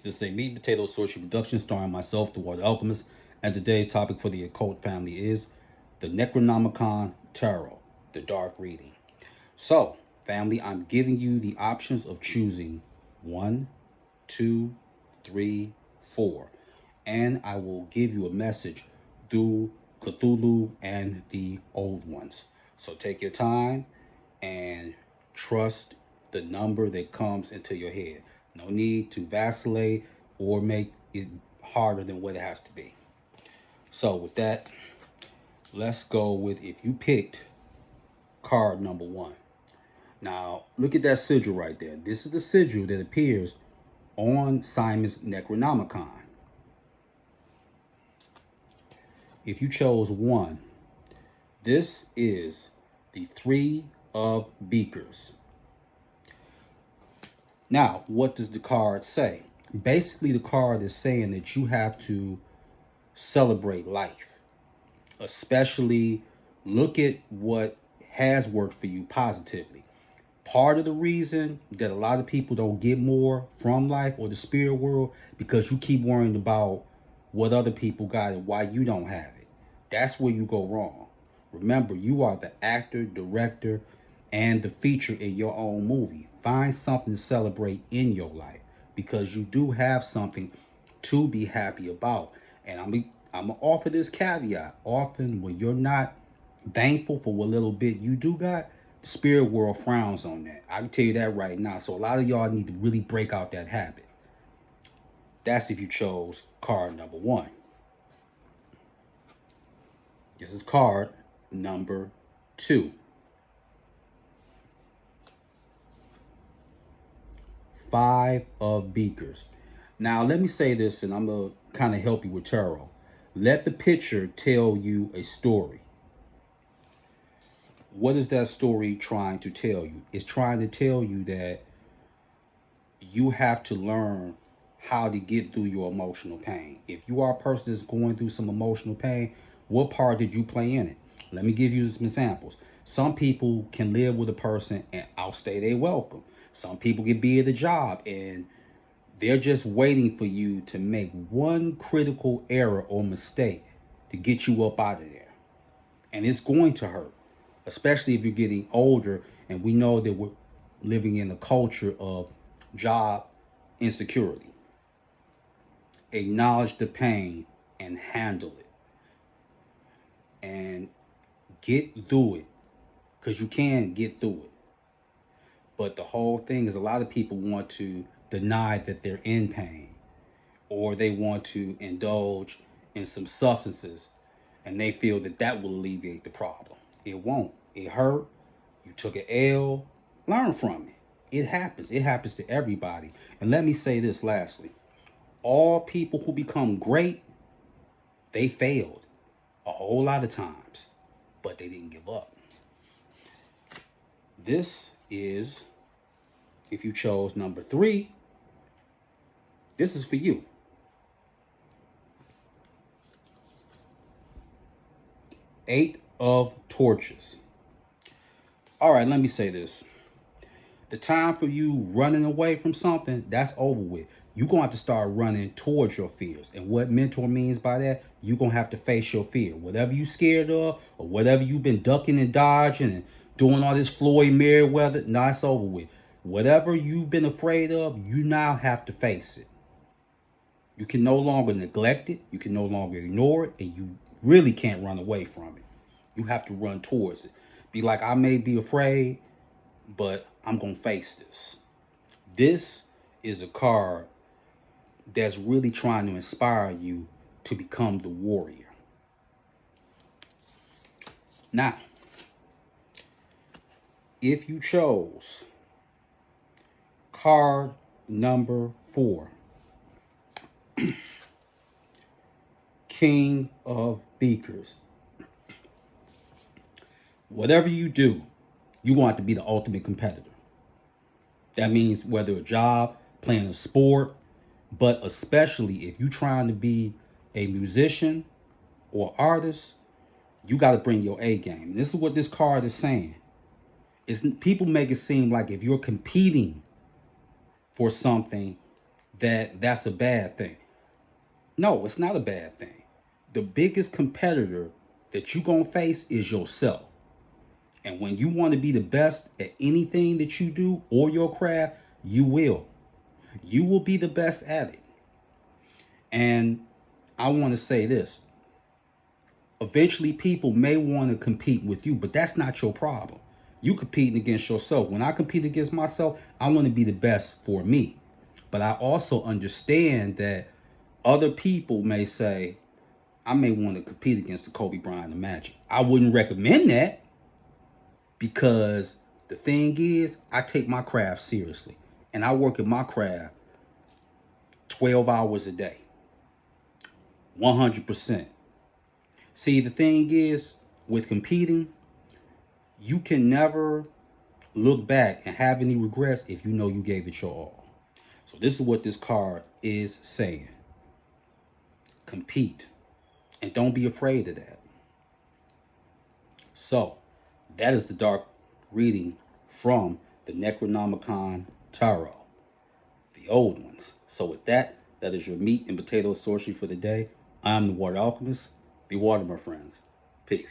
This is a meat and potato social production starring myself, the Water Alchemist, and today's topic for the occult family is the Necronomicon Tarot, the dark reading. So, family, I'm giving you the options of choosing one, two, three, four, and I will give you a message through Cthulhu and the old ones. So take your time and trust the number that comes into your head. No need to vacillate or make it harder than what it has to be. So with that, let's go with if you picked card number one. Now look at that sigil right there. This is the sigil that appears on Simon's Necronomicon. If you chose one, this is the Three of Beakers. Now, what does the card say? Basically, the card is saying that you have to celebrate life, especially look at what has worked for you positively. Part of the reason that a lot of people don't get more from life or the spirit world because you keep worrying about what other people got and why you don't have it. That's where you go wrong. Remember, you are the actor, director, and the feature in your own movie. Find something to celebrate in your life because you do have something to be happy about. And I'm gonna offer this caveat. Often when you're not thankful for what little bit you do got, the spirit world frowns on that. I can tell you that right now. So a lot of y'all need to really break out that habit. That's if you chose card number one. This is card number two. Five of Beakers. Now, let me say this, and I'm going to kind of help you with tarot. Let the picture tell you a story. What is that story trying to tell you? It's trying to tell you that you have to learn how to get through your emotional pain. If you are a person that's going through some emotional pain, what part did you play in it? Let me give you some examples. Some people can live with a person and outstay their welcome. Some people can be at a job and they're just waiting for you to make one critical error or mistake to get you up out of there. And it's going to hurt, especially if you're getting older. And we know that we're living in a culture of job insecurity. Acknowledge the pain and handle it. And get through it because you can get through it. But the whole thing is a lot of people want to deny that they're in pain or they want to indulge in some substances and they feel that that will alleviate the problem. It won't. It hurt. You took an L. Learn from it. It happens. It happens to everybody. And let me say this lastly. All people who become great, they failed a whole lot of times, but they didn't give up. This is, if you chose number three, this is for you. Eight of Torches. All right, let me say this. The time for you running away from something, that's over with. You're going to have to start running towards your fears. And what mentor means by that, you're going to have to face your fear. Whatever you're scared of or whatever you've been ducking and dodging and doing all this Floyd Mayweather, now it's over with. Whatever you've been afraid of, you now have to face it. You can no longer neglect it. You can no longer ignore it. And you really can't run away from it. You have to run towards it. Be like, I may be afraid, but I'm going to face this. This is a card that's really trying to inspire you to become the warrior. Now, if you chose card number four, King of Beakers, whatever you do, you want to be the ultimate competitor. That means whether a job, playing a sport, but especially if you're trying to be a musician or artist, you got to bring your A game. And this is what this card is saying. Is people make it seem like if you're competing for something, that that's a bad thing. No, it's not a bad thing. The biggest competitor that you're going to face is yourself. And when you want to be the best at anything that you do or your craft, you will. You will be the best at it. And I want to say this, eventually people may want to compete with you, but that's not your problem. You competing against yourself. When I compete against myself, I want to be the best for me. But I also understand that other people may say, I may want to compete against the Kobe Bryant of Magic. I wouldn't recommend that because the thing is, I take my craft seriously and I work at my craft 12 hours a day, 100%. See, the thing is, with competing, you can never look back and have any regrets if you know you gave it your all. So, this is what this card is saying: compete and don't be afraid of that. So, that is the dark reading from the Necronomicon Tarot, the old ones. So, with that, that is your meat and potato sorcery for the day. I'm the Water Alchemist. Be water, my friends. Peace.